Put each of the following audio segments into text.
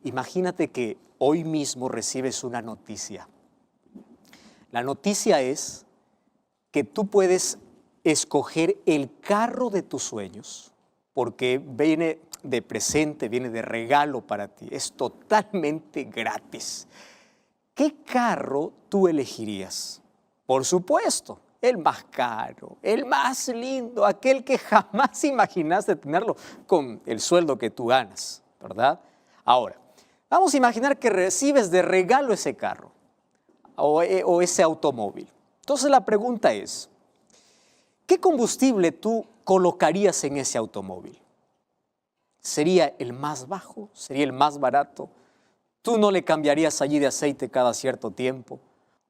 Imagínate que hoy mismo recibes una noticia. La noticia es que tú puedes escoger el carro de tus sueños, porque viene de presente, viene de regalo para ti, es totalmente gratis. ¿Qué carro tú elegirías? Por supuesto, el más caro, el más lindo, aquel que jamás imaginaste tenerlo con el sueldo que tú ganas, ¿verdad? Ahora, vamos a imaginar que recibes de regalo ese carro o ese automóvil. Entonces la pregunta es, ¿qué combustible tú colocarías en ese automóvil? ¿Sería el más bajo? ¿Sería el más barato? ¿Tú no le cambiarías allí de aceite cada cierto tiempo?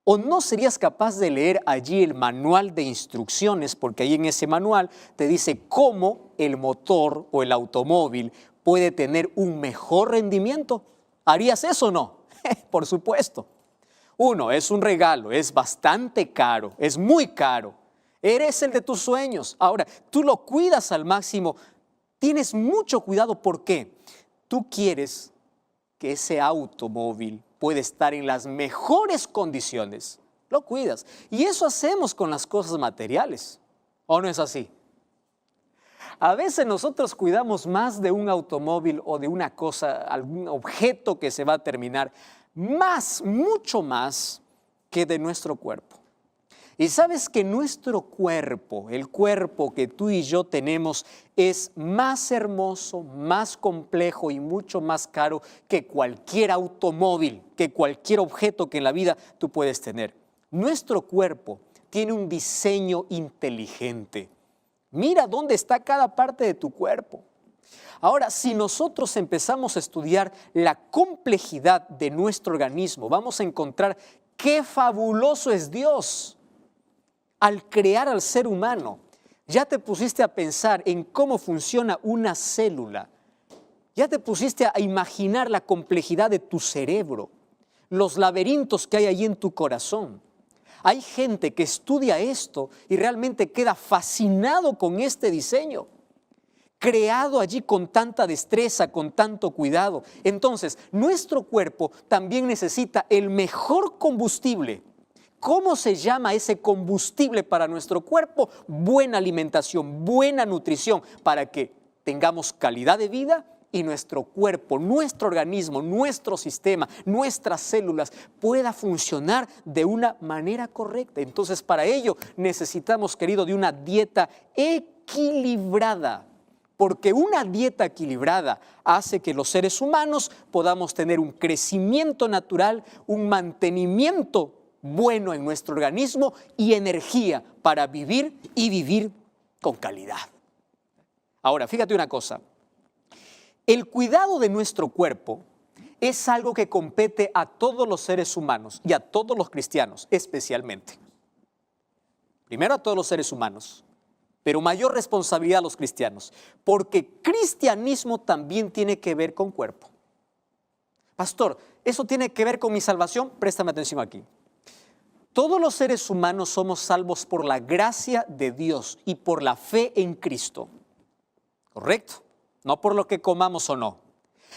¿O no serías capaz de leer allí el manual de instrucciones? Porque ahí en ese manual te dice cómo el motor o el automóvil puede tener un mejor rendimiento. ¿Harías eso o no? Por supuesto. Uno, es un regalo, es bastante caro, es muy caro. Eres el de tus sueños. Ahora, tú lo cuidas al máximo. Tienes mucho cuidado. ¿Por qué? Tú quieres que ese automóvil puede estar en las mejores condiciones. Lo cuidas. Y eso hacemos con las cosas materiales. ¿O no es así? A veces nosotros cuidamos más de un automóvil o de una cosa, algún objeto que se va a terminar, mucho más que de nuestro cuerpo. Y sabes que nuestro cuerpo, el cuerpo que tú y yo tenemos, es más hermoso, más complejo y mucho más caro que cualquier automóvil, que cualquier objeto que en la vida tú puedes tener. Nuestro cuerpo tiene un diseño inteligente. Mira dónde está cada parte de tu cuerpo. Ahora, si nosotros empezamos a estudiar la complejidad de nuestro organismo, vamos a encontrar qué fabuloso es Dios. Al crear al ser humano, ya te pusiste a pensar en cómo funciona una célula. Ya te pusiste a imaginar la complejidad de tu cerebro, los laberintos que hay allí en tu corazón. Hay gente que estudia esto y realmente queda fascinado con este diseño, creado allí con tanta destreza, con tanto cuidado. Entonces, nuestro cuerpo también necesita el mejor combustible. ¿Cómo se llama ese combustible para nuestro cuerpo? Buena alimentación, buena nutrición, para que tengamos calidad de vida y nuestro cuerpo, nuestro organismo, nuestro sistema, nuestras células pueda funcionar de una manera correcta. Entonces, para ello necesitamos, querido, de una dieta equilibrada. Porque una dieta equilibrada hace que los seres humanos podamos tener un crecimiento natural, un mantenimiento bueno en nuestro organismo y energía para vivir y vivir con calidad. Ahora, fíjate una cosa. El cuidado de nuestro cuerpo es algo que compete a todos los seres humanos y a todos los cristianos especialmente. Primero a todos los seres humanos, pero mayor responsabilidad a los cristianos, porque cristianismo también tiene que ver con cuerpo. Pastor, ¿eso tiene que ver con mi salvación? Préstame atención aquí. Todos los seres humanos somos salvos por la gracia de Dios y por la fe en Cristo. ¿Correcto? No por lo que comamos o no.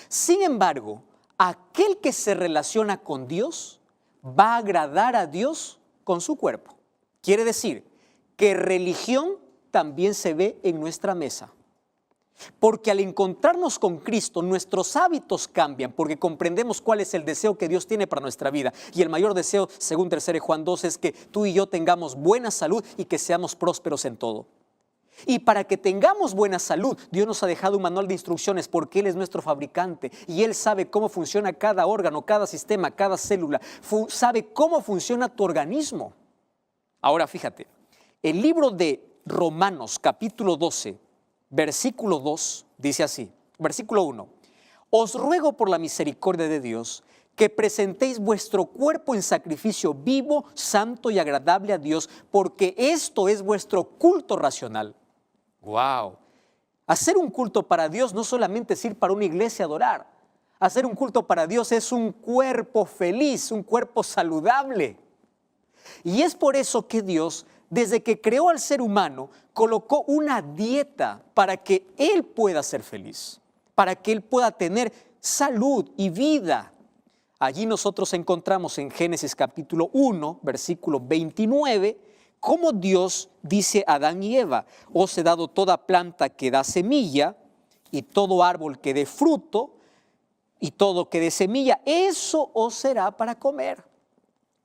Sin embargo, aquel que se relaciona con Dios va a agradar a Dios con su cuerpo. Quiere decir que religión también se ve en nuestra mesa. Porque al encontrarnos con Cristo, nuestros hábitos cambian, porque comprendemos cuál es el deseo que Dios tiene para nuestra vida. Y el mayor deseo, según 3 Juan 2, es que tú y yo tengamos buena salud y que seamos prósperos en todo. Y para que tengamos buena salud, Dios nos ha dejado un manual de instrucciones porque Él es nuestro fabricante y Él sabe cómo funciona cada órgano, cada sistema, cada célula. Sabe cómo funciona tu organismo. Ahora fíjate, el libro de Romanos capítulo 12, versículo 2, dice así, versículo 1. Os ruego por la misericordia de Dios que presentéis vuestro cuerpo en sacrificio vivo, santo y agradable a Dios, porque esto es vuestro culto racional. ¡Wow! Hacer un culto para Dios no solamente es ir para una iglesia a adorar. Hacer un culto para Dios es un cuerpo feliz, un cuerpo saludable. Y es por eso que Dios, desde que creó al ser humano, colocó una dieta para que Él pueda ser feliz, para que Él pueda tener salud y vida. Allí nosotros encontramos en Génesis capítulo 1, versículo 29, cómo Dios dice a Adán y Eva: os he dado toda planta que da semilla y todo árbol que dé fruto y todo que dé semilla, eso os será para comer.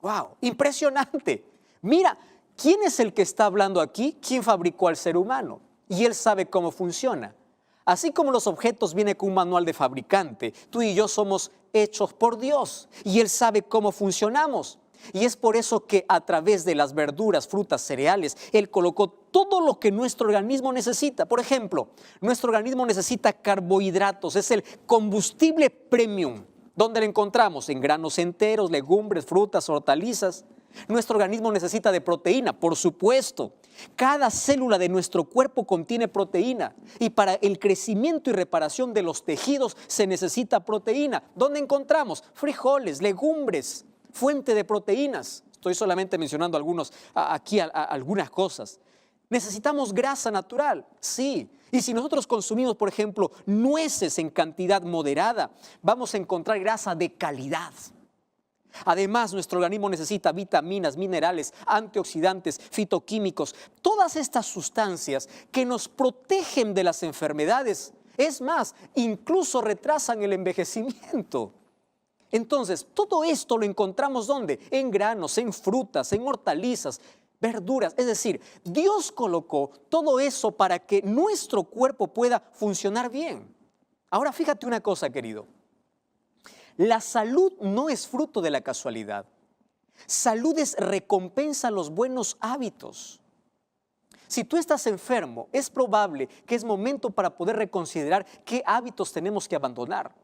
¡Wow! Impresionante. Mira, ¿quién es el que está hablando aquí? ¿Quién fabricó al ser humano? Y él sabe cómo funciona. Así como los objetos vienen con un manual de fabricante, tú y yo somos hechos por Dios y Él sabe cómo funcionamos. Y es por eso que a través de las verduras, frutas, cereales, Él colocó todo lo que nuestro organismo necesita. Por ejemplo, nuestro organismo necesita carbohidratos, es el combustible premium. ¿Dónde lo encontramos? En granos enteros, legumbres, frutas, hortalizas. Nuestro organismo necesita de proteína, por supuesto. Cada célula de nuestro cuerpo contiene proteína y para el crecimiento y reparación de los tejidos se necesita proteína. ¿Dónde encontramos? Frijoles, legumbres, fuente de proteínas. Estoy solamente mencionando algunas cosas. ¿Necesitamos grasa natural? Sí. Y si nosotros consumimos, por ejemplo, nueces en cantidad moderada, vamos a encontrar grasa de calidad. Además, nuestro organismo necesita vitaminas, minerales, antioxidantes, fitoquímicos, todas estas sustancias que nos protegen de las enfermedades. Es más, incluso retrasan el envejecimiento. Entonces, todo esto lo encontramos ¿dónde? En granos, en frutas, en hortalizas, verduras. Es decir, Dios colocó todo eso para que nuestro cuerpo pueda funcionar bien. Ahora, fíjate una cosa, querido. La salud no es fruto de la casualidad. Salud es recompensa a los buenos hábitos. Si tú estás enfermo, es probable que es momento para poder reconsiderar qué hábitos tenemos que abandonar.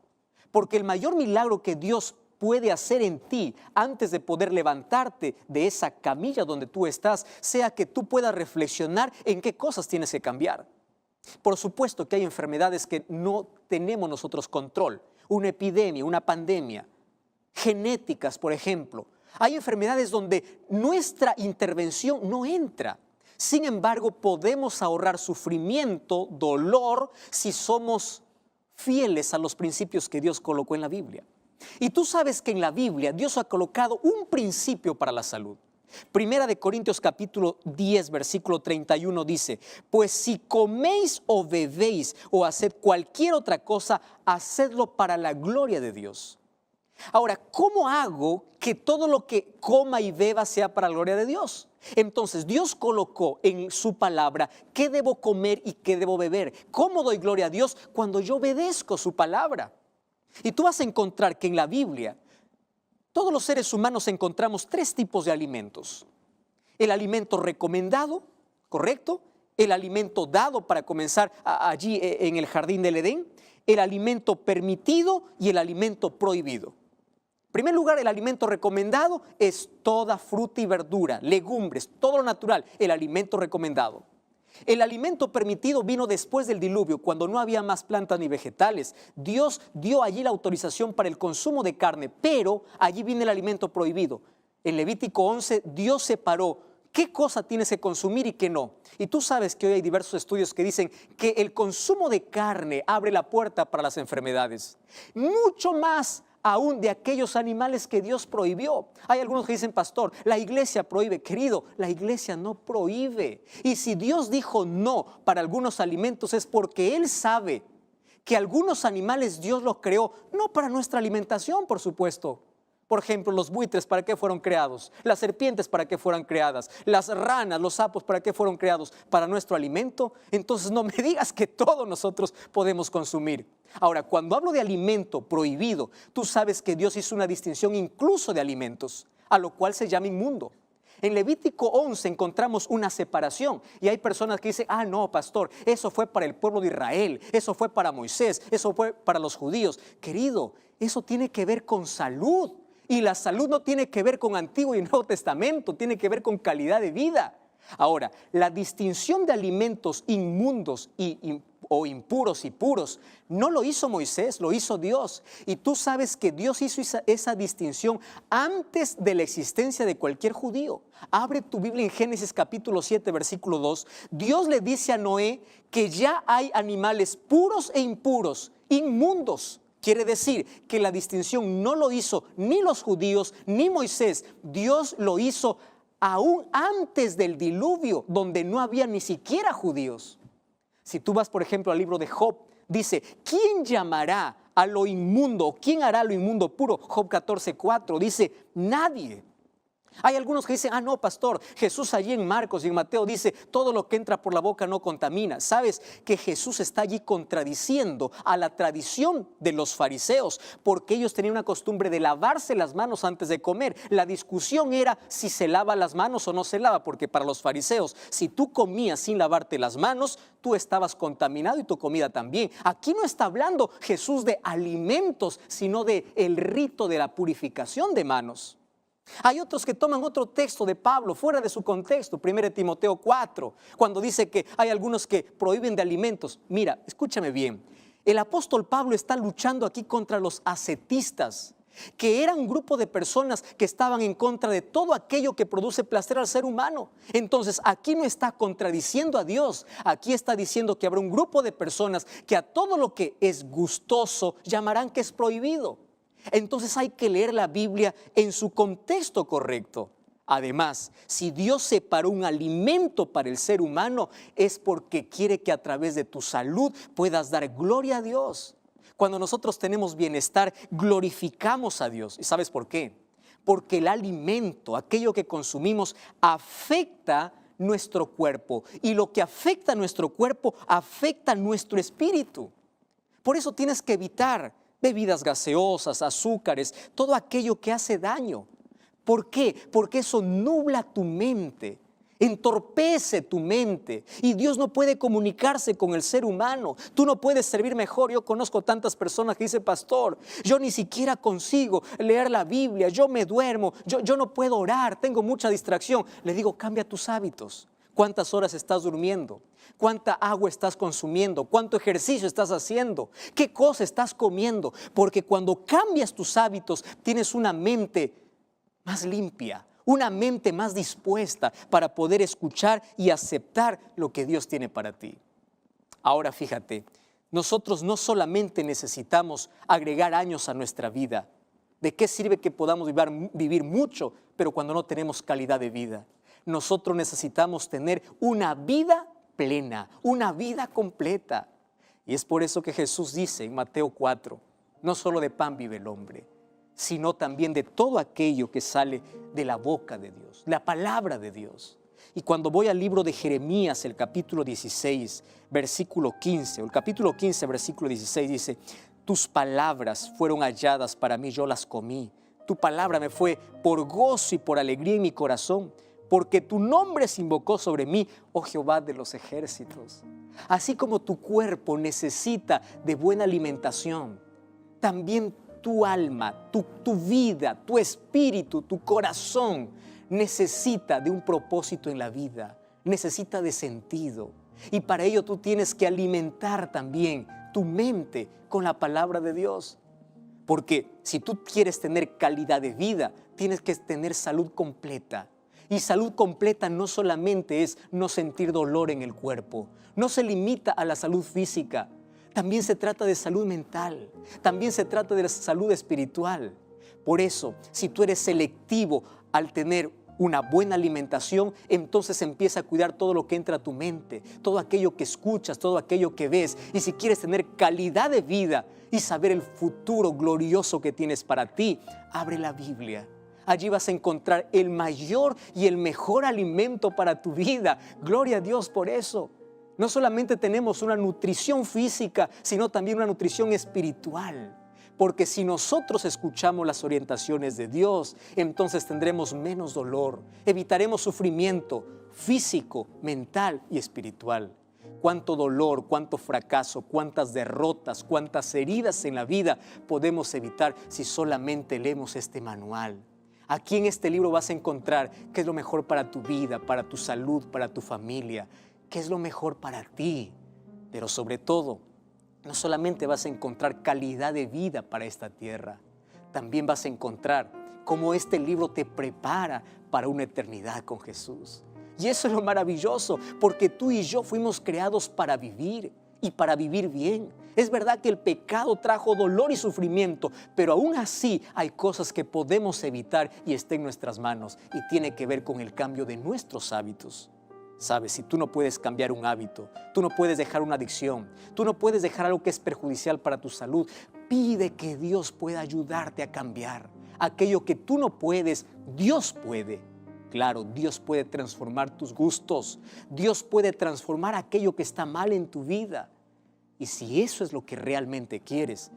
Porque el mayor milagro que Dios puede hacer en ti antes de poder levantarte de esa camilla donde tú estás, sea que tú puedas reflexionar en qué cosas tienes que cambiar. Por supuesto que hay enfermedades que no tenemos nosotros control. Una epidemia, una pandemia, genéticas, por ejemplo. Hay enfermedades donde nuestra intervención no entra. Sin embargo, podemos ahorrar sufrimiento, dolor, si somos fieles a los principios que Dios colocó en la Biblia. Y tú sabes que en la Biblia Dios ha colocado un principio para la salud. Primera de Corintios capítulo 10, versículo 31 dice: pues si coméis o bebéis o haced cualquier otra cosa, hacedlo para la gloria de Dios. Ahora, ¿cómo hago que todo lo que coma y beba sea para la gloria de Dios? Entonces, Dios colocó en su palabra qué debo comer y qué debo beber. ¿Cómo doy gloria a Dios? Cuando yo obedezco su palabra. Y tú vas a encontrar que en la Biblia todos los seres humanos encontramos tres tipos de alimentos. El alimento recomendado, ¿correcto? El alimento dado para comenzar allí en el jardín del Edén. El alimento permitido y el alimento prohibido. En primer lugar, el alimento recomendado es toda fruta y verdura, legumbres, todo lo natural, el alimento recomendado. El alimento permitido vino después del diluvio, cuando no había más plantas ni vegetales. Dios dio allí la autorización para el consumo de carne, pero allí viene el alimento prohibido. En Levítico 11, Dios separó qué cosa tienes que consumir y qué no. Y tú sabes que hoy hay diversos estudios que dicen que el consumo de carne abre la puerta para las enfermedades. Mucho más aún de aquellos animales que Dios prohibió. Hay algunos que dicen: pastor, la iglesia prohíbe. Querido, la iglesia no prohíbe. Y si Dios dijo no para algunos alimentos, es porque Él sabe que algunos animales Dios los creó, no para nuestra alimentación, por supuesto. Por ejemplo, los buitres, ¿para qué fueron creados? Las serpientes, ¿para qué fueron creadas? Las ranas, los sapos, ¿para qué fueron creados? ¿Para nuestro alimento? Entonces no me digas que todos nosotros podemos consumir. Ahora, cuando hablo de alimento prohibido, tú sabes que Dios hizo una distinción incluso de alimentos, a lo cual se llama inmundo. En Levítico 11 encontramos una separación y hay personas que dicen: ah, no, pastor, eso fue para el pueblo de Israel, eso fue para Moisés, eso fue para los judíos. Querido, eso tiene que ver con salud. Y la salud no tiene que ver con Antiguo y Nuevo Testamento, tiene que ver con calidad de vida. Ahora, la distinción de alimentos inmundos o impuros y puros no lo hizo Moisés, lo hizo Dios. Y tú sabes que Dios hizo esa distinción antes de la existencia de cualquier judío. Abre tu Biblia en Génesis capítulo 7, versículo 2. Dios le dice a Noé que ya hay animales puros e impuros, inmundos. Quiere decir que la distinción no lo hizo ni los judíos ni Moisés. Dios lo hizo aún antes del diluvio, donde no había ni siquiera judíos. Si tú vas, por ejemplo, al libro de Job, dice, ¿quién llamará a lo inmundo? ¿Quién hará lo inmundo puro? Job 14:4 dice, nadie. Hay algunos que dicen, no, pastor, Jesús allí en Marcos y en Mateo dice, todo lo que entra por la boca no contamina. ¿Sabes que Jesús está allí contradiciendo a la tradición de los fariseos? Porque ellos tenían una costumbre de lavarse las manos antes de comer. La discusión era si se lava las manos o no se lava, porque para los fariseos, si tú comías sin lavarte las manos, tú estabas contaminado y tu comida también. Aquí no está hablando Jesús de alimentos, sino de el rito de la purificación de manos. Hay otros que toman otro texto de Pablo fuera de su contexto, 1 Timoteo 4, cuando dice que hay algunos que prohíben de alimentos. Mira, escúchame bien, el apóstol Pablo está luchando aquí contra los ascetistas, que eran un grupo de personas que estaban en contra de todo aquello que produce placer al ser humano. Entonces aquí no está contradiciendo a Dios, aquí está diciendo que habrá un grupo de personas que a todo lo que es gustoso llamarán que es prohibido. Entonces hay que leer la Biblia en su contexto correcto. Además, si Dios separó un alimento para el ser humano, es porque quiere que a través de tu salud puedas dar gloria a Dios. Cuando nosotros tenemos bienestar, glorificamos a Dios. ¿Y sabes por qué? Porque el alimento, aquello que consumimos, afecta nuestro cuerpo. Y lo que afecta a nuestro cuerpo, afecta a nuestro espíritu. Por eso tienes que evitar bebidas gaseosas, azúcares, todo aquello que hace daño. ¿Por qué? Porque eso nubla tu mente, entorpece tu mente y Dios no puede comunicarse con el ser humano. Tú no puedes servir mejor. Yo conozco tantas personas que dicen, pastor, yo ni siquiera consigo leer la Biblia, yo me duermo, yo no puedo orar, tengo mucha distracción. Le digo, cambia tus hábitos. ¿Cuántas horas estás durmiendo? ¿Cuánta agua estás consumiendo? ¿Cuánto ejercicio estás haciendo? ¿Qué cosa estás comiendo? Porque cuando cambias tus hábitos, tienes una mente más limpia, una mente más dispuesta para poder escuchar y aceptar lo que Dios tiene para ti. Ahora fíjate, nosotros no solamente necesitamos agregar años a nuestra vida. ¿De qué sirve que podamos vivir mucho, pero cuando no tenemos calidad de vida? Nosotros necesitamos tener una vida plena, una vida completa. Y es por eso que Jesús dice en Mateo 4, no solo de pan vive el hombre, sino también de todo aquello que sale de la boca de Dios, la palabra de Dios. Y cuando voy al libro de Jeremías, el capítulo 16, versículo 15, o el capítulo 15, versículo 16, dice, tus palabras fueron halladas para mí, yo las comí. Tu palabra me fue por gozo y por alegría en mi corazón, porque tu nombre se invocó sobre mí, oh Jehová de los ejércitos. Así como tu cuerpo necesita de buena alimentación, también tu alma, tu vida, tu espíritu, tu corazón necesita de un propósito en la vida, necesita de sentido. Y para ello tú tienes que alimentar también tu mente con la palabra de Dios. Porque si tú quieres tener calidad de vida, tienes que tener salud completa. Y salud completa no solamente es no sentir dolor en el cuerpo, no se limita a la salud física, también se trata de salud mental, también se trata de la salud espiritual. Por eso, si tú eres selectivo al tener una buena alimentación, entonces empieza a cuidar todo lo que entra a tu mente, todo aquello que escuchas, todo aquello que ves. Y si quieres tener calidad de vida y saber el futuro glorioso que tienes para ti, abre la Biblia. Allí vas a encontrar el mayor y el mejor alimento para tu vida. Gloria a Dios por eso. No solamente tenemos una nutrición física, sino también una nutrición espiritual. Porque si nosotros escuchamos las orientaciones de Dios, entonces tendremos menos dolor, evitaremos sufrimiento físico, mental y espiritual. Cuánto dolor, cuánto fracaso, cuántas derrotas, cuántas heridas en la vida podemos evitar si solamente leemos este manual. Aquí en este libro vas a encontrar qué es lo mejor para tu vida, para tu salud, para tu familia, qué es lo mejor para ti. Pero sobre todo, no solamente vas a encontrar calidad de vida para esta tierra, también vas a encontrar cómo este libro te prepara para una eternidad con Jesús. Y eso es lo maravilloso, porque tú y yo fuimos creados para vivir. y para vivir bien. Es verdad que el pecado trajo dolor y sufrimiento, pero aún así hay cosas que podemos evitar y está en nuestras manos y tiene que ver con el cambio de nuestros hábitos. Sabes, si tú no puedes cambiar un hábito, tú no puedes dejar una adicción, tú no puedes dejar algo que es perjudicial para tu salud, pide que Dios pueda ayudarte a cambiar. Aquello que tú no puedes, Dios puede. Claro, Dios puede transformar tus gustos, Dios puede transformar aquello que está mal en tu vida. Y si eso es lo que realmente quieres,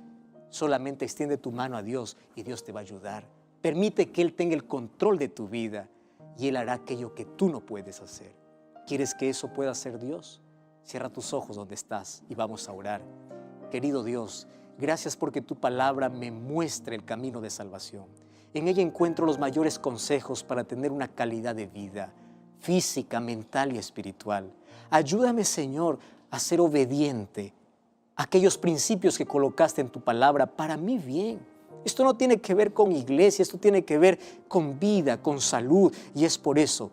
solamente extiende tu mano a Dios y Dios te va a ayudar. Permite que Él tenga el control de tu vida y Él hará aquello que tú no puedes hacer. ¿Quieres que eso pueda hacer Dios? Cierra tus ojos donde estás y vamos a orar. Querido Dios, gracias porque tu palabra me muestra el camino de salvación. En ella encuentro los mayores consejos para tener una calidad de vida física, mental y espiritual. Ayúdame, Señor, a ser obediente a aquellos principios que colocaste en tu palabra para mi bien. Esto no tiene que ver con iglesia, esto tiene que ver con vida, con salud, y es por eso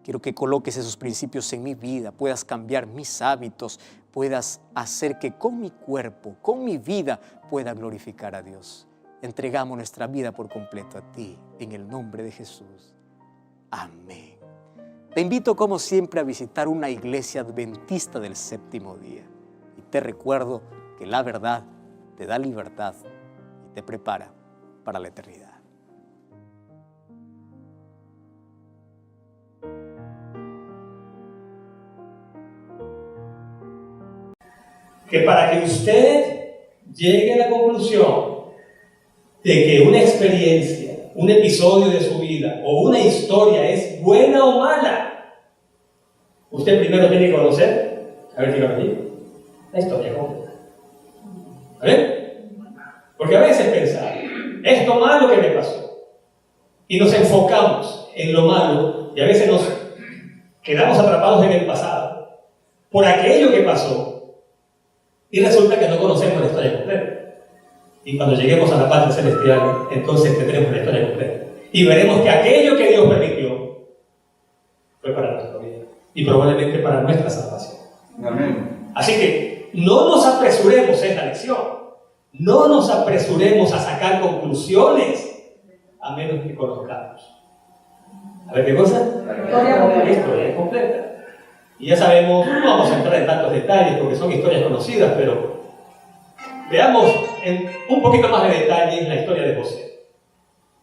quiero que coloques esos principios en mi vida, puedas cambiar mis hábitos, puedas hacer que con mi cuerpo, con mi vida, pueda glorificar a Dios. Entregamos nuestra vida por completo a ti, en el nombre de Jesús. Amén. Te invito, como siempre, a visitar una iglesia adventista del séptimo día. Y te recuerdo que la verdad te da libertad y te prepara para la eternidad. Que para que usted llegue a la conclusión de que una experiencia, un episodio de su vida o una historia es buena o mala, usted primero tiene que conocer, a ver, dígame aquí, la historia completa. ¿Vale? Porque a veces pensamos, esto malo que me pasó, y nos enfocamos en lo malo y a veces nos quedamos atrapados en el pasado por aquello que pasó. Y resulta que no conocemos la historia completa. Y cuando lleguemos a la patria celestial, entonces tendremos la historia completa. Y veremos que aquello que Dios permitió fue para nuestra vida. Y probablemente para nuestra salvación. Amén. Así que no nos apresuremos en la lección. No nos apresuremos a sacar conclusiones a menos que conozcamos. A ver, ¿qué cosa? La historia completa. Y ya sabemos, no vamos a entrar en tantos detalles porque son historias conocidas, pero veamos en un poquito más de detalle la historia de José.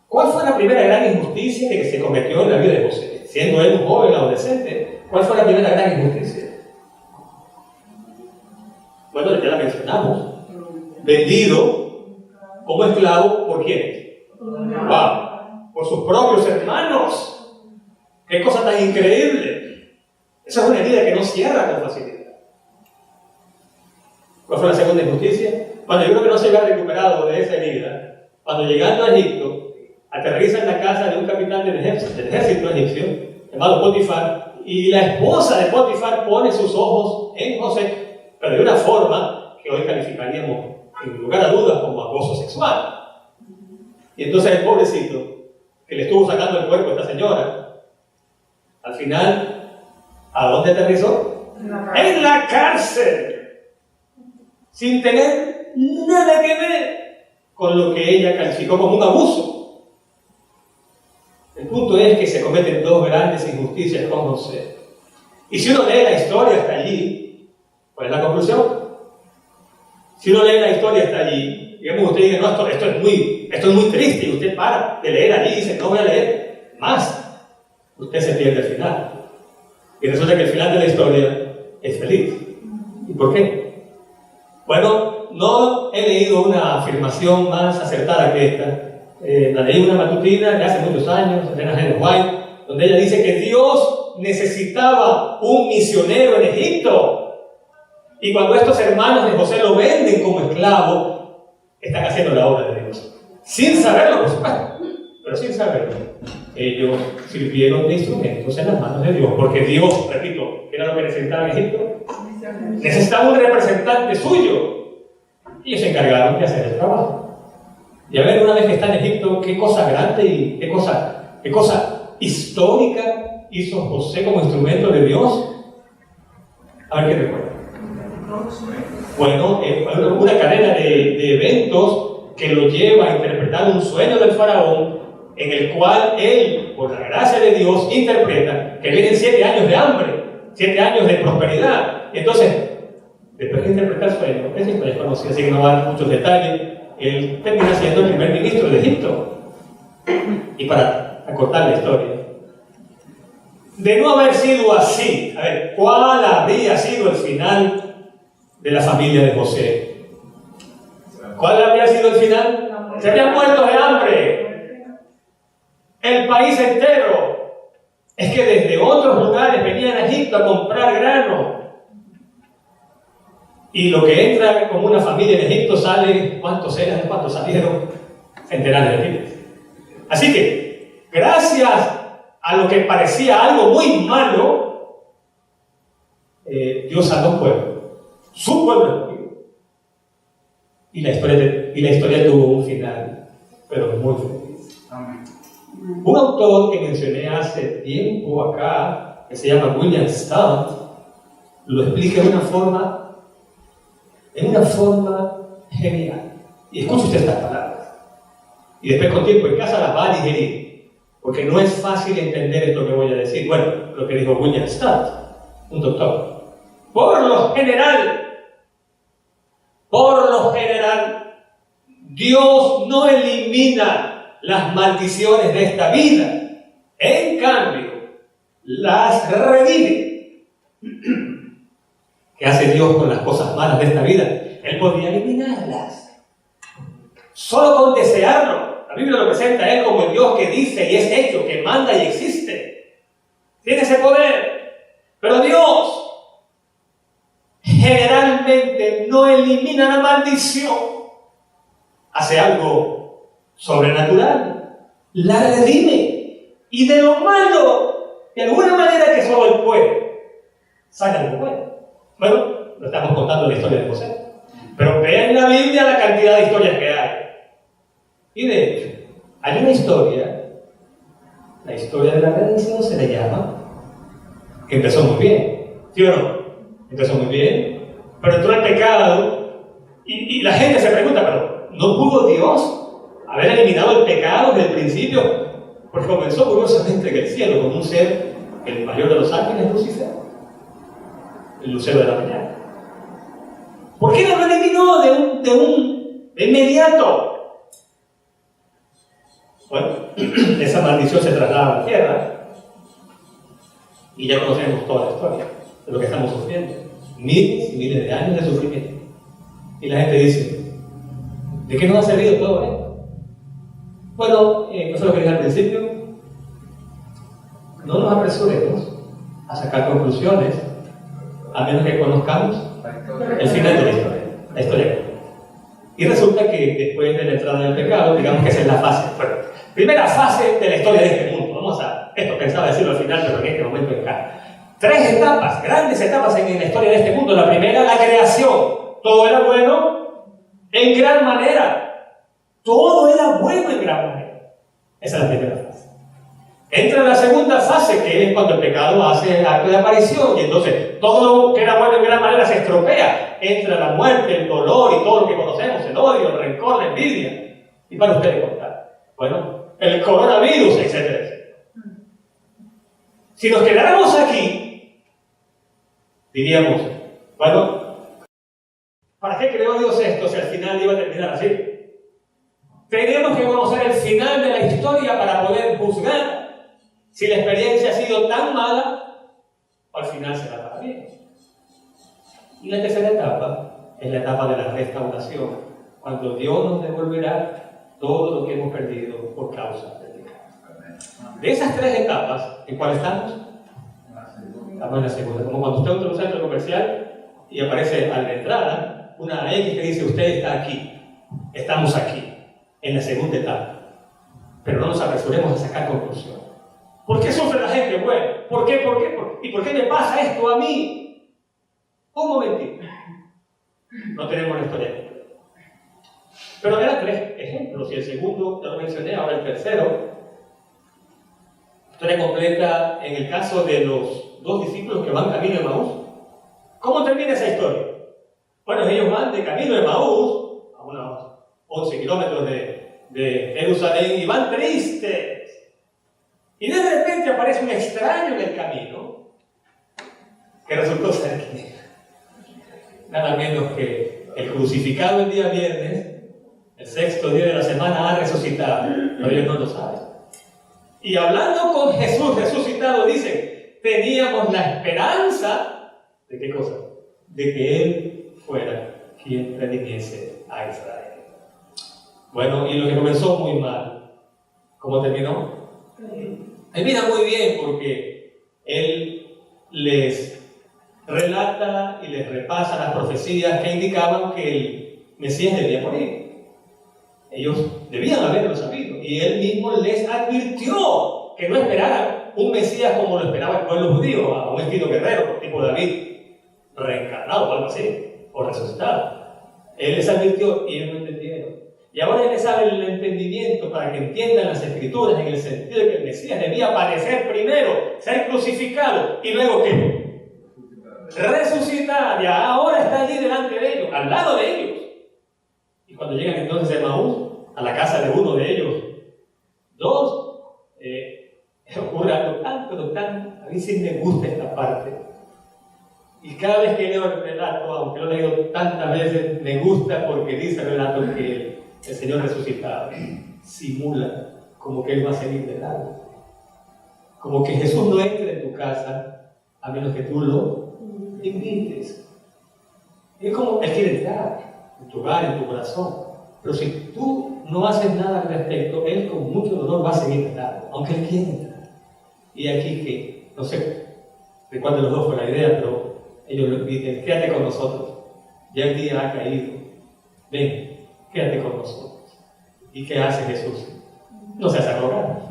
¿Cuál fue la primera gran injusticia que se cometió en la vida de José? Siendo él un joven adolescente, ¿cuál fue la primera gran injusticia? Bueno, ya la mencionamos. Vendido como esclavo, ¿por quién? ¡Wow! Por sus propios hermanos. ¡Qué cosa tan increíble! Esa es una herida que no cierra con facilidad. ¿Cuál fue la segunda injusticia? Cuando yo creo que no se había recuperado de esa herida, cuando llegando a Egipto, aterriza en la casa de un capitán del ejército egipcio, llamado Potifar, y la esposa de Potifar pone sus ojos en José, pero de una forma que hoy calificaríamos, en lugar a dudas, como acoso sexual. Y entonces el pobrecito, que le estuvo sacando el cuerpo a esta señora, al final, ¿a dónde aterrizó? En la cárcel, sin tener nada que ver con lo que ella calificó como un abuso. El punto es que se cometen dos grandes injusticias con José. Y si uno lee la historia hasta allí, ¿cuál es la conclusión? Si uno lee la historia hasta allí, digamos, usted dice, no, esto es muy triste, y usted para de leer allí y dice, no voy a leer más. Usted se pierde el final. Y resulta que el final de la historia es feliz. ¿Y por qué? Bueno, no he leído una afirmación más acertada que esta. La leí una matutina de hace muchos años, Elena G. White, donde ella dice que Dios necesitaba un misionero en Egipto. Y cuando estos hermanos de José lo venden como esclavo, están haciendo la obra de Dios. Sin saberlo, por supuesto, pero sin saberlo. Ellos sirvieron de instrumentos en las manos de Dios, porque Dios, repito, ¿qué era lo que necesitaba en Egipto? Necesitaba un representante suyo. Y ellos se encargaron de hacer el trabajo. Y a ver, una vez que está en Egipto, qué cosa grande y qué cosa histórica hizo José como instrumento de Dios. A ver qué recuerda. Bueno, una cadena de eventos que lo lleva a interpretar un sueño del faraón, en el cual él, por la gracia de Dios, interpreta que vienen 7 años de hambre, 7 años de prosperidad. Entonces, después de interpretar el sueño, esa historia es conocida, así que no va a dar muchos detalles, él termina siendo el primer ministro de Egipto. Y para acortar la historia, de no haber sido así, a ver, ¿cuál habría sido el final de la familia de José? ¿Cuál habría sido el final? Se habían muerto de hambre. El país entero. Es que desde otros lugares venían a Egipto a comprar grano. Y lo que entra como una familia en Egipto sale, ¿cuántos eran? ¿Cuántos salieron? Centenares de miles. Así que, gracias a lo que parecía algo muy malo, Dios salvó un pueblo, su pueblo. Y la historia tuvo un final, pero muy feliz. Amén. Un autor que mencioné hace tiempo acá, que se llama William Stout, lo explica de una forma genial. Y escuche usted estas palabras. Y después con tiempo en casa las va a digerir, porque no es fácil entender esto que voy a decir. Bueno, lo que dijo William Stout, un doctor. Por lo general, Dios no elimina las maldiciones de esta vida. En cambio, las redime. ¿Qué hace Dios con las cosas malas de esta vida? Él podría eliminarlas. Solo con desearlo. La Biblia lo presenta a Él como el Dios que dice y es hecho, que manda y existe. Tiene ese poder. Pero Dios generalmente no elimina la maldición. Hace algo sobrenatural. La redime. Y de lo malo, de alguna manera que solo Él puede, saca algo bueno. Bueno, lo estamos contando en la historia de José. Pero vean en la Biblia la cantidad de historias que hay. Y de hecho, hay una historia, la historia de la redención se le llama, que empezó muy bien. ¿Sí o no? Empezó muy bien, pero entró el pecado y la gente se pregunta, pero ¿no pudo Dios haber eliminado el pecado desde el principio? Porque comenzó curiosamente en el cielo con un ser, el mayor de los ángeles, Lucifer, el lucero de la mañana. ¿Por qué no lo eliminó de inmediato? Bueno, esa maldición se traslada a la tierra y ya conocemos toda la historia de lo que estamos sufriendo. Miles y miles de años de sufrimiento. Y la gente dice, ¿de qué nos ha servido todo esto? Bueno, eso es lo que dije al principio. No nos apresuremos a sacar conclusiones a menos que conozcamos el final de la historia. Y resulta que después de la entrada del pecado, digamos que esa es la fase. Bueno, primera fase de la historia de este mundo. Vamos a, esto pensaba decirlo al final, pero en este momento acá. 3 etapas, grandes etapas en la historia de este mundo. La primera, la creación. Todo era bueno en gran manera. Todo era bueno en gran manera. Esa es la primera fase. Entra la segunda fase, que es cuando el pecado hace el acto de aparición. Y entonces todo lo que era bueno en gran manera se estropea. Entra la muerte, el dolor y todo lo que conocemos, el odio, el rencor, la envidia. Y para ustedes contar. Bueno, el coronavirus, etcétera, etcétera. Si nos quedáramos aquí, diríamos, bueno, ¿para qué creó Dios esto si al final iba a terminar así? Tenemos que conocer el final de la historia para poder juzgar si la experiencia ha sido tan mala o al final será para bien. Y la tercera etapa es la etapa de la restauración, cuando Dios nos devolverá todo lo que hemos perdido por causa del pecado. De esas 3 etapas, ¿en cuál estamos? Estamos en la segunda. Como cuando usted entra a un centro comercial y aparece a la entrada una X que dice, usted está aquí, estamos aquí, en la segunda etapa. Pero no nos apresuremos a sacar conclusiones. ¿Por qué sufre la gente? Bueno, ¿por qué? ¿Y por qué me pasa esto a mí? Un momentito. No tenemos la historia. Pero eran 3 ejemplos, y el segundo ya lo mencioné, ahora el tercero. Historia completa en el caso de los 2 discípulos que van camino a Emaús. ¿Cómo termina esa historia? Bueno, ellos van de camino de Emaús, a unos 11 kilómetros de Jerusalén, y van tristes. Y de repente aparece un extraño en el camino, que resultó ser quién era. Nada menos que el crucificado el día viernes, el sexto día de la semana, ha resucitado, pero ellos no lo saben. Y hablando con Jesús resucitado, dicen, teníamos la esperanza, ¿de qué cosa? De que Él fuera quien redimiese a Israel. Bueno, y lo que comenzó muy mal, ¿cómo terminó? Termina muy bien, porque Él les relata y les repasa las profecías que indicaban que el Mesías debía morir. Ellos debían haberlo sabido, y Él mismo les advirtió que no esperaran un Mesías como lo esperaba el pueblo judío, a un estilo guerrero, tipo David, reencarnado o algo así, o resucitado. Él les advirtió y ellos no entendieron. Y ahora Él les abre el entendimiento para que entiendan las Escrituras en el sentido de que el Mesías debía aparecer primero, ser crucificado, y luego ¿qué? Resucitar. Y ahora está allí delante de ellos, al lado de ellos. Y cuando llegan entonces a Emaús, a la casa de uno de ellos, dos, ocurre algo tan, a mí sí me gusta esta parte. Y cada vez que leo el relato, aunque lo he leído tantas veces, me gusta porque dice el relato que el Señor resucitado simula como que Él va a salir del agua. Como que Jesús no entre en tu casa a menos que tú lo invites. Es como Él quiere entrar en tu hogar, en tu corazón. Pero si tú no haces nada al respecto, Él con mucho dolor va a seguir entrando, aunque Él quiera entrar. Y aquí que, no sé de cuál de los dos fue la idea, pero ellos le dicen, quédate con nosotros, ya el día ha caído, ven, quédate con nosotros. ¿Y qué hace Jesús? No se hace rogar,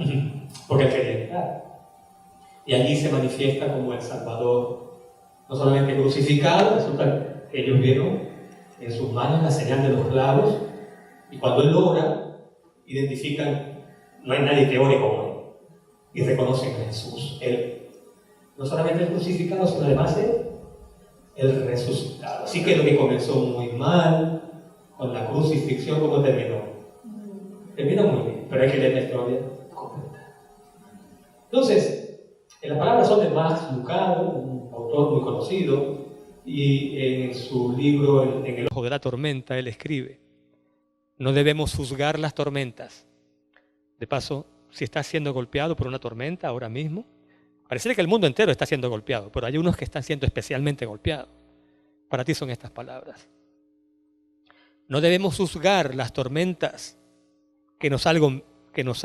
porque Él quería entrar. Y allí se manifiesta como el Salvador, no solamente crucificado, resulta que ellos vieron en sus manos la señal de los clavos, y cuando Él ora, identifican, no hay nadie que ore como Él, y reconocen a Jesús. Él, no solamente el crucificado, sino además el resucitado. Así que lo que comenzó muy mal, con la crucifixión, ¿cómo terminó? Terminó muy bien, pero hay que leer la historia completa. Entonces, las palabras son de Max Lucado, un autor muy conocido, y en su libro, en el ojo de la tormenta, él escribe, no debemos juzgar las tormentas. De paso, si estás siendo golpeado por una tormenta ahora mismo, parece que el mundo entero está siendo golpeado, pero hay unos que están siendo especialmente golpeados. Para ti son estas palabras. No debemos juzgar las tormentas que nos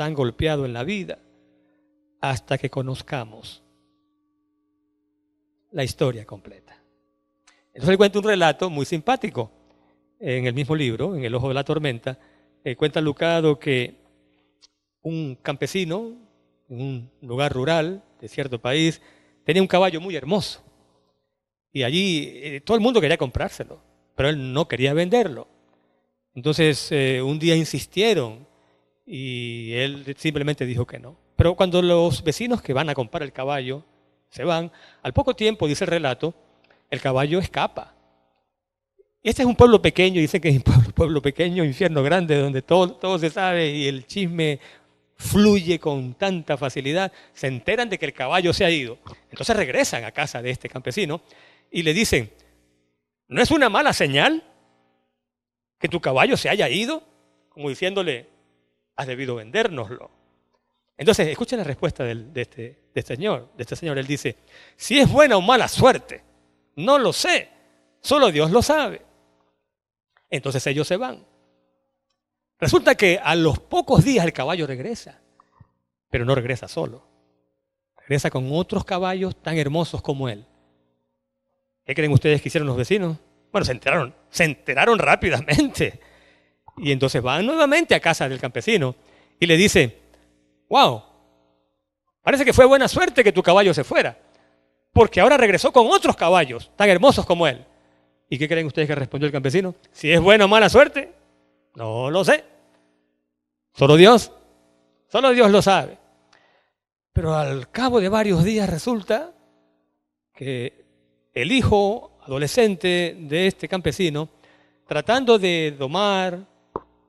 han golpeado en la vida hasta que conozcamos la historia completa. Entonces él cuenta un relato muy simpático en el mismo libro, en El ojo de la tormenta. Cuenta Lucado que un campesino en un lugar rural de cierto país tenía un caballo muy hermoso y allí todo el mundo quería comprárselo, pero él no quería venderlo. Entonces un día insistieron y él simplemente dijo que no. Pero cuando los vecinos que van a comprar el caballo se van, al poco tiempo, dice el relato, el caballo escapa. Este es un pueblo pequeño, dicen que es un pueblo pequeño, infierno grande, donde todo se sabe y el chisme fluye con tanta facilidad. Se enteran de que el caballo se ha ido. Entonces regresan a casa de este campesino y le dicen, ¿no es una mala señal que tu caballo se haya ido? Como diciéndole, has debido vendérnoslo. Entonces, escuchen la respuesta de este señor. Él dice, si es buena o mala suerte, no lo sé, solo Dios lo sabe. Entonces ellos se van. Resulta que a los pocos días el caballo regresa, pero no regresa solo. Regresa con otros caballos tan hermosos como él. ¿Qué creen ustedes que hicieron los vecinos? Bueno, se enteraron rápidamente. Y entonces van nuevamente a casa del campesino y le dicen, wow, parece que fue buena suerte que tu caballo se fuera, porque ahora regresó con otros caballos tan hermosos como él. ¿Y qué creen ustedes que respondió el campesino? Si es buena o mala suerte, no lo sé. Solo Dios lo sabe. Pero al cabo de varios días resulta que el hijo adolescente de este campesino, tratando de domar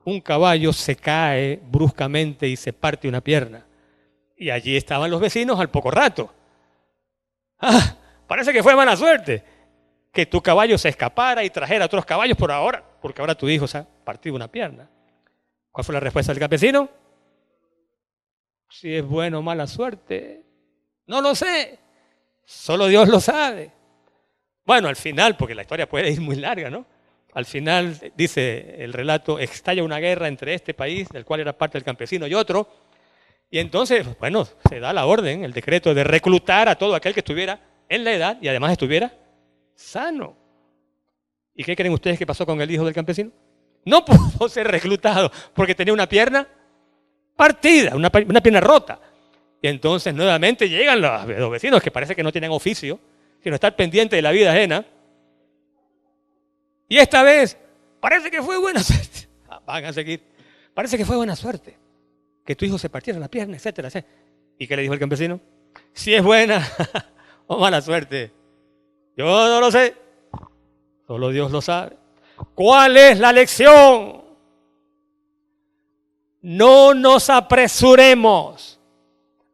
un caballo, se cae bruscamente y se parte una pierna. Y allí estaban los vecinos al poco rato. ¡Ah! Parece que fue mala suerte que tu caballo se escapara y trajera otros caballos por ahora, porque ahora tu hijo se ha partido una pierna. ¿Cuál fue la respuesta del campesino? Si es bueno o mala suerte, no lo sé. Solo Dios lo sabe. Bueno, al final, porque la historia puede ir muy larga, ¿no? Al final, dice el relato, estalla una guerra entre este país, del cual era parte el campesino, y otro. Y entonces, bueno, se da la orden, el decreto de reclutar a todo aquel que estuviera en la edad y además estuviera sano. ¿Y qué creen ustedes que pasó con el hijo del campesino? No pudo ser reclutado porque tenía una pierna partida, una pierna rota. Y entonces nuevamente llegan los vecinos que parece que no tienen oficio, sino estar pendientes de la vida ajena. Y esta vez parece que fue buena suerte. Van a seguir. Parece que fue buena suerte que tu hijo se partiera la pierna, etcétera, etcétera. ¿Y qué le dijo el campesino? Si es buena o mala suerte, yo no lo sé. Solo Dios lo sabe. ¿Cuál es la lección? No nos apresuremos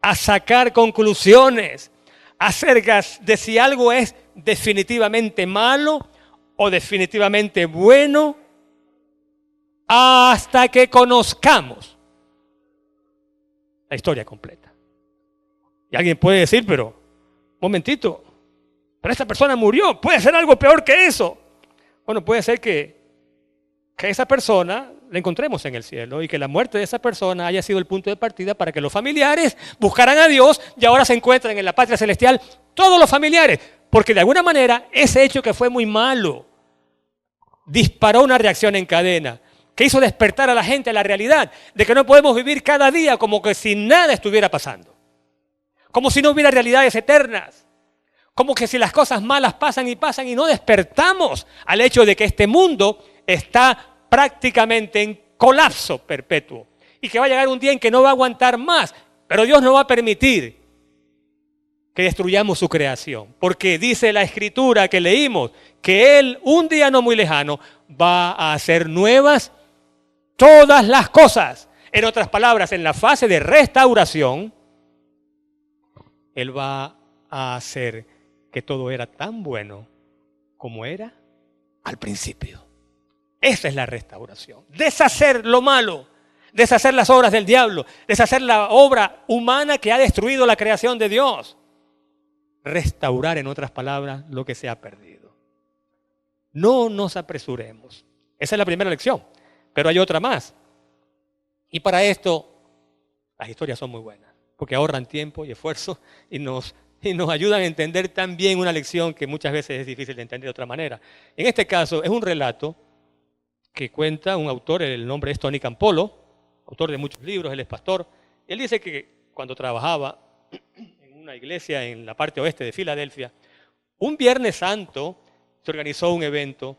a sacar conclusiones acerca de si algo es definitivamente malo o definitivamente bueno hasta que conozcamos la historia completa. Y alguien puede decir, pero, un momentito, pero esta persona murió, puede ser algo peor que eso. Bueno, puede ser que esa persona la encontremos en el cielo y que la muerte de esa persona haya sido el punto de partida para que los familiares buscaran a Dios y ahora se encuentran en la patria celestial todos los familiares. Porque de alguna manera ese hecho que fue muy malo disparó una reacción en cadena que hizo despertar a la gente a la realidad de que no podemos vivir cada día como que si nada estuviera pasando. Como si no hubiera realidades eternas. Como que si las cosas malas pasan y no despertamos al hecho de que este mundo está prácticamente en colapso perpetuo y que va a llegar un día en que no va a aguantar más, pero Dios no va a permitir que destruyamos su creación, porque dice la escritura que leímos que Él un día no muy lejano va a hacer nuevas todas las cosas. En otras palabras, en la fase de restauración, Él va a hacer que todo era tan bueno como era al principio. Esa es la restauración. Deshacer lo malo, deshacer las obras del diablo, deshacer la obra humana que ha destruido la creación de Dios. Restaurar, en otras palabras, lo que se ha perdido. No nos apresuremos. Esa es la primera lección, pero hay otra más. Y para esto, las historias son muy buenas, porque ahorran tiempo y esfuerzo y nos ayudan a entender también una lección que muchas veces es difícil de entender de otra manera. En este caso, es un relato que cuenta un autor, el nombre es Tony Campolo, autor de muchos libros, él es pastor. Él dice que cuando trabajaba en una iglesia en la parte oeste de Filadelfia, un Viernes Santo se organizó un evento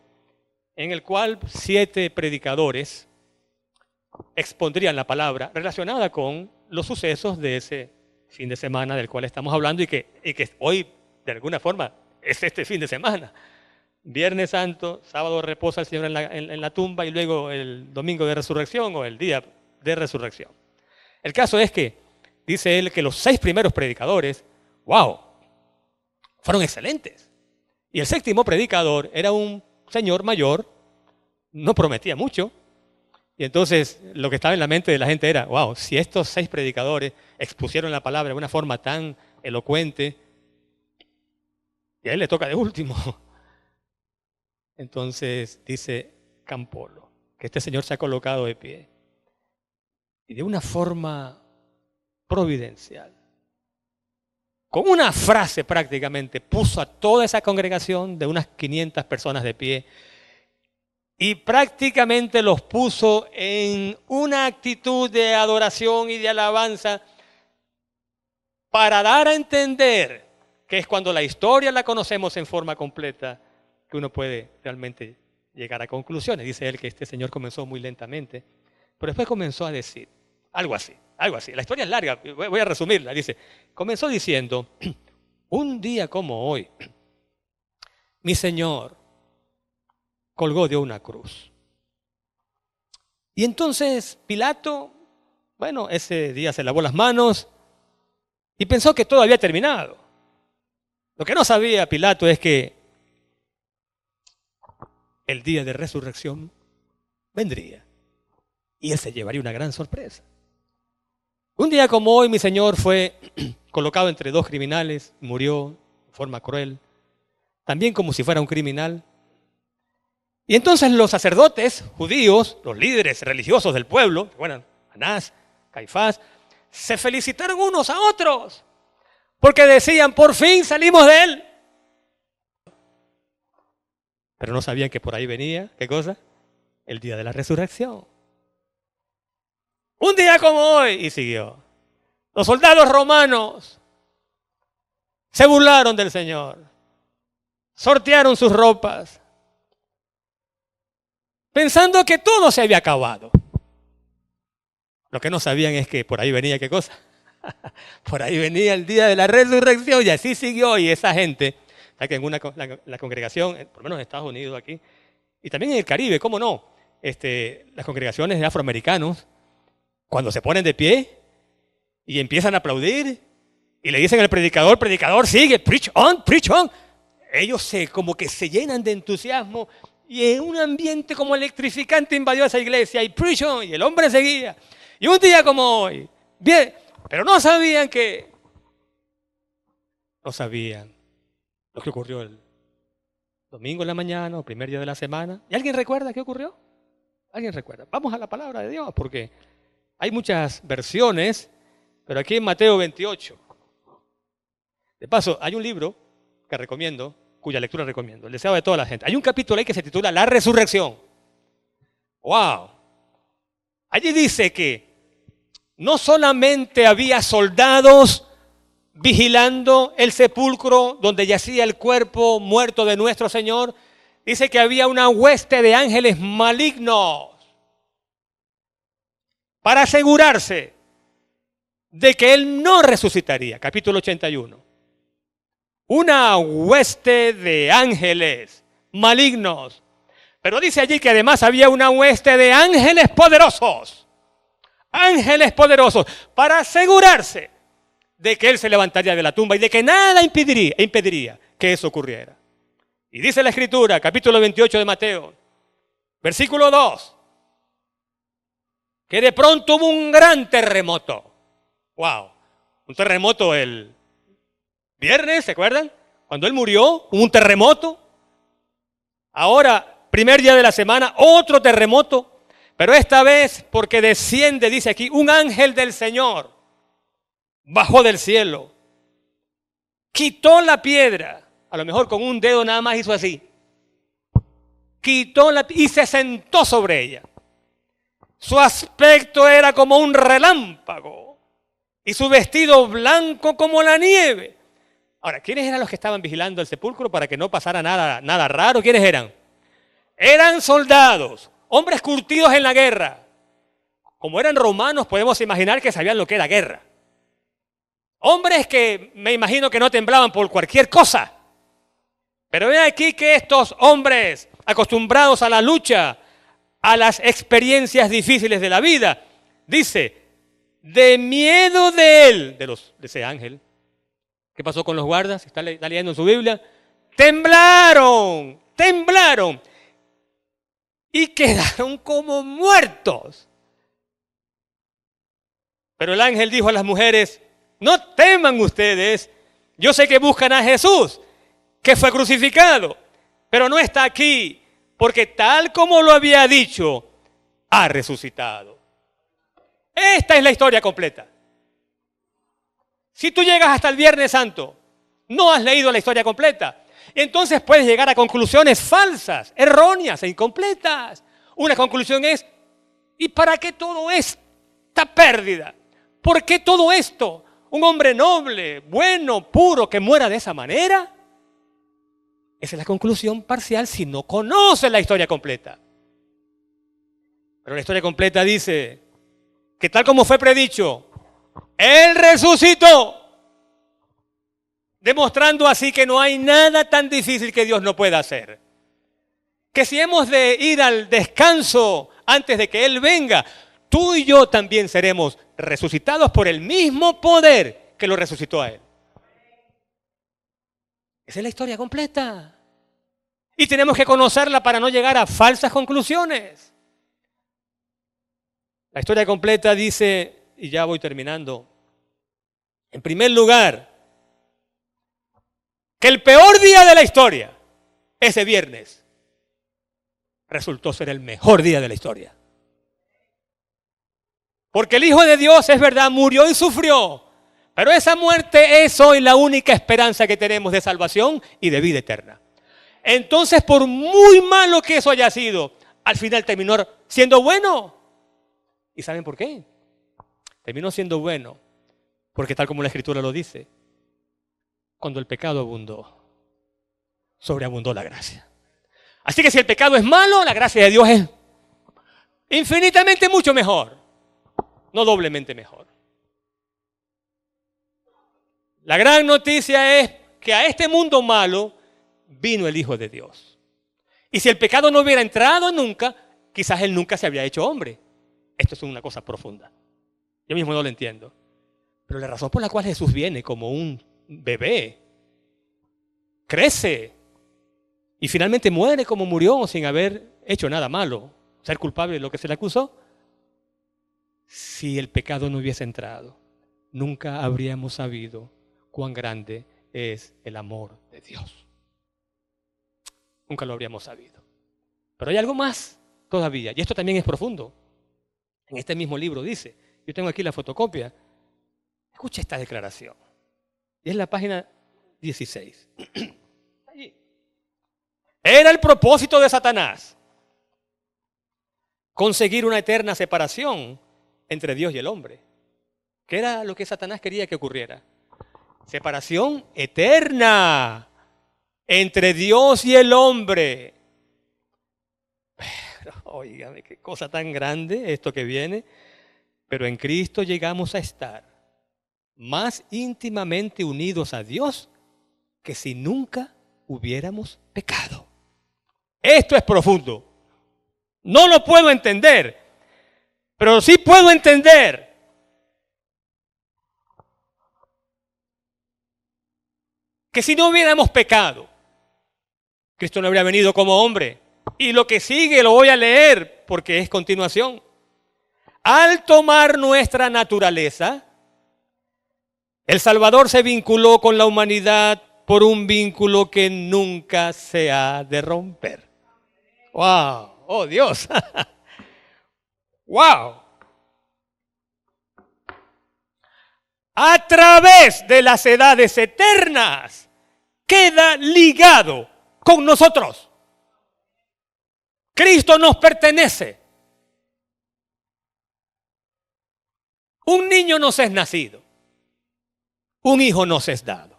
en el cual 7 predicadores expondrían la palabra relacionada con los sucesos de ese fin de semana del cual estamos hablando y que hoy, de alguna forma, es este fin de semana. Viernes Santo, sábado reposa el Señor en la tumba y luego el domingo de resurrección o el día de resurrección. El caso es que, dice él, que los 6 primeros predicadores, ¡wow!, fueron excelentes. Y el 7º predicador era un señor mayor, no prometía mucho. Y entonces lo que estaba en la mente de la gente era, wow, si estos 6 predicadores expusieron la palabra de una forma tan elocuente, y a él le toca de último. Entonces dice Campolo que este señor se ha colocado de pie y de una forma providencial, con una frase prácticamente, puso a toda esa congregación de unas 500 personas de pie y prácticamente los puso en una actitud de adoración y de alabanza para dar a entender que es cuando la historia la conocemos en forma completa que uno puede realmente llegar a conclusiones. Dice él que este señor comenzó muy lentamente, pero después comenzó a decir algo así. La historia es larga, voy a resumirla. Dice, comenzó diciendo, un día como hoy, mi Señor colgó de una cruz. Y entonces Pilato, bueno, ese día se lavó las manos y pensó que todo había terminado. Lo que no sabía Pilato es que el día de resurrección vendría y él se llevaría una gran sorpresa. Un día como hoy, mi Señor fue colocado entre dos criminales, murió de forma cruel, también como si fuera un criminal. Y entonces los sacerdotes judíos, los líderes religiosos del pueblo, bueno, Anás, Caifás, se felicitaron unos a otros, porque decían, por fin salimos de él. Pero no sabían que por ahí venía, ¿qué cosa? El día de la resurrección. Un día como hoy, y siguió. Los soldados romanos se burlaron del Señor, sortearon sus ropas, pensando que todo se había acabado. Lo que no sabían es que por ahí venía, ¿qué cosa? Por ahí venía el día de la resurrección y así siguió. Y esa gente, ¿sabes que en la congregación, por lo menos en Estados Unidos aquí, y también en el Caribe, ¿cómo no? Las congregaciones de afroamericanos, cuando se ponen de pie y empiezan a aplaudir y le dicen al predicador, sigue, preach on, ellos como que se llenan de entusiasmo y en un ambiente como electrificante invadió esa iglesia y preach on, y el hombre seguía. Y un día como hoy, bien, pero no sabían lo que ocurrió el domingo en la mañana, el primer día de la semana. ¿Y alguien recuerda qué ocurrió? ¿Alguien recuerda? Vamos a la palabra de Dios, porque hay muchas versiones, pero aquí en Mateo 28. De paso, hay un libro que recomiendo, cuya lectura recomiendo, el deseo de toda la gente. Hay un capítulo ahí que se titula La Resurrección. ¡Wow! Allí dice que no solamente había soldados vigilando el sepulcro donde yacía el cuerpo muerto de nuestro Señor, dice que había una hueste de ángeles malignos para asegurarse de que Él no resucitaría. Capítulo 81. Una hueste de ángeles malignos. Pero dice allí que además había una hueste de ángeles poderosos. Ángeles poderosos para asegurarse de que Él se levantaría de la tumba y de que nada impediría que eso ocurriera. Y dice la Escritura, capítulo 28 de Mateo, versículo 2, que de pronto hubo un gran terremoto. ¡Wow! Un terremoto el viernes, ¿se acuerdan? Cuando Él murió, hubo un terremoto. Ahora, primer día de la semana, otro terremoto. Pero esta vez, porque desciende, dice aquí, un ángel del Señor, bajó del cielo, quitó la piedra, a lo mejor con un dedo nada más hizo así, quitó y se sentó sobre ella. Su aspecto era como un relámpago y su vestido blanco como la nieve. Ahora, ¿quiénes eran los que estaban vigilando el sepulcro para que no pasara nada raro? ¿Quiénes eran? Eran soldados, hombres curtidos en la guerra. Como eran romanos, podemos imaginar que sabían lo que era guerra. Hombres que me imagino que no temblaban por cualquier cosa. Pero ven aquí que estos hombres acostumbrados a la lucha, a las experiencias difíciles de la vida, dice, de miedo de él, de ese ángel. ¿Qué pasó con los guardas? ¿Está leyendo en su Biblia? Temblaron y quedaron como muertos. Pero el ángel dijo a las mujeres, no teman ustedes, yo sé que buscan a Jesús, que fue crucificado, pero no está aquí, porque tal como lo había dicho, ha resucitado. Esta es la historia completa. Si tú llegas hasta el Viernes Santo, no has leído la historia completa, entonces puedes llegar a conclusiones falsas, erróneas e incompletas. Una conclusión es, ¿y para qué toda esta pérdida? ¿Por qué todo esto? Un hombre noble, bueno, puro, que muera de esa manera. Esa es la conclusión parcial si no conoces la historia completa. Pero la historia completa dice que tal como fue predicho, Él resucitó demostrando así que no hay nada tan difícil que Dios no pueda hacer. Que si hemos de ir al descanso antes de que Él venga, tú y yo también seremos resucitados por el mismo poder que lo resucitó a Él. Esa es la historia completa. Y tenemos que conocerla para no llegar a falsas conclusiones. La historia completa dice, y ya voy terminando, en primer lugar, que el peor día de la historia, ese viernes, resultó ser el mejor día de la historia. Porque el Hijo de Dios, es verdad, murió y sufrió, pero esa muerte es hoy la única esperanza que tenemos de salvación y de vida eterna. Entonces, por muy malo que eso haya sido, al final terminó siendo bueno. ¿Y saben por qué? Terminó siendo bueno porque, tal como la Escritura lo dice, cuando el pecado abundó, sobreabundó la gracia. Así que si el pecado es malo, la gracia de Dios es infinitamente mucho mejor, no doblemente mejor. La gran noticia es que a este mundo malo vino el Hijo de Dios. Y si el pecado no hubiera entrado nunca, quizás Él nunca se habría hecho hombre. Esto es una cosa profunda. Yo mismo no lo entiendo. Pero la razón por la cual Jesús viene como un bebé, crece y finalmente muere como murió sin haber hecho nada malo, ser culpable de lo que se le acusó. Si el pecado no hubiese entrado, nunca habríamos sabido cuán grande es el amor de Dios. Nunca lo habríamos sabido. Pero hay algo más todavía, y esto también es profundo. En este mismo libro dice, yo tengo aquí la fotocopia, escucha esta declaración, y es la página 16. Allí. Era el propósito de Satanás conseguir una eterna separación entre Dios y el hombre. ¿Qué era lo que Satanás quería que ocurriera? Separación eterna entre Dios y el hombre. Pero, óigame, qué cosa tan grande esto que viene. Pero en Cristo llegamos a estar más íntimamente unidos a Dios que si nunca hubiéramos pecado. Esto es profundo. No lo puedo entender, pero sí puedo entender que si no hubiéramos pecado, Cristo no habría venido como hombre. Y lo que sigue lo voy a leer porque es continuación. Al tomar nuestra naturaleza, el Salvador se vinculó con la humanidad por un vínculo que nunca se ha de romper. ¡Wow! ¡Oh, Dios! ¡Wow! A través de las edades eternas queda ligado con nosotros. Cristo nos pertenece. Un niño nos es nacido. Un hijo nos es dado.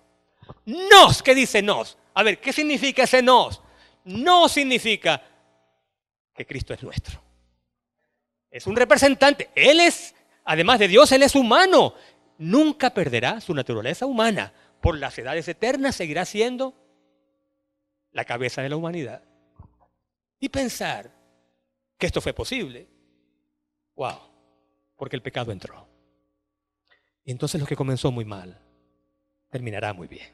Nos, ¿qué dice nos? A ver, ¿qué significa ese nos? No significa que Cristo es nuestro. Es un representante. Él es, además de Dios, Él es humano. Nunca perderá su naturaleza humana. Por las edades eternas seguirá siendo la cabeza de la humanidad. Y pensar que esto fue posible. ¡Wow! Porque el pecado entró. Y entonces lo que comenzó muy mal terminará muy bien.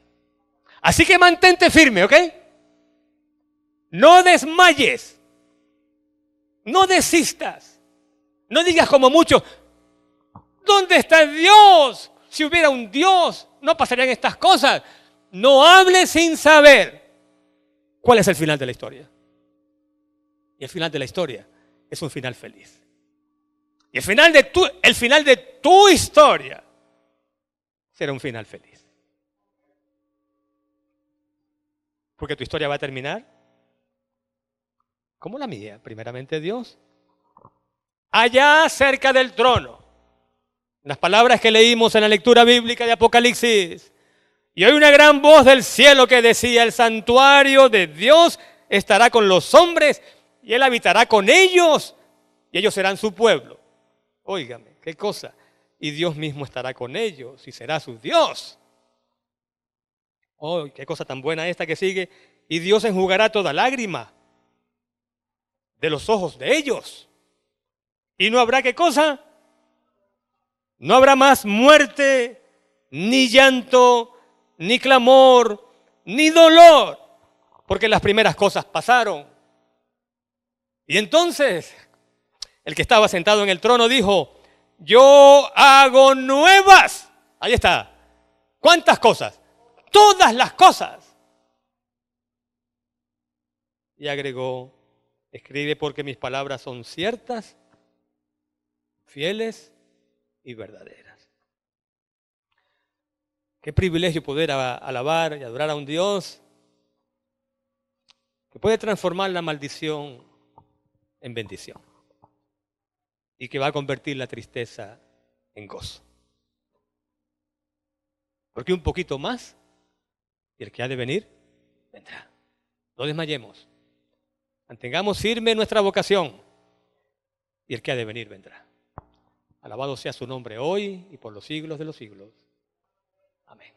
Así que mantente firme, ¿ok? No desmayes. No desistas. No digas como muchos, ¿dónde está Dios? Si hubiera un Dios, no pasarían estas cosas. No hables sin saber cuál es el final de la historia. Y el final de la historia es un final feliz. Y el final de tu historia será un final feliz. Porque tu historia va a terminar como la mía, primeramente Dios. Allá cerca del trono. Las palabras que leímos en la lectura bíblica de Apocalipsis. Y oí una gran voz del cielo que decía, el santuario de Dios estará con los hombres y Él habitará con ellos y ellos serán su pueblo. Óigame, qué cosa. Y Dios mismo estará con ellos y será su Dios. Oh, qué cosa tan buena esta que sigue. Y Dios enjugará toda lágrima de los ojos de ellos. Y no habrá ¿qué cosa? No habrá más muerte, ni llanto, ni clamor, ni dolor, porque las primeras cosas pasaron. Y entonces el que estaba sentado en el trono dijo, yo hago nuevas. Ahí está. ¿Cuántas cosas? Todas las cosas. Y agregó, escribe porque mis palabras son ciertas, fieles y verdaderas. Qué privilegio poder alabar y adorar a un Dios que puede transformar la maldición en bendición y que va a convertir la tristeza en gozo. Porque un poquito más y el que ha de venir vendrá. No desmayemos. Mantengamos firme nuestra vocación y el que ha de venir vendrá. Alabado sea su nombre hoy y por los siglos de los siglos. Amén.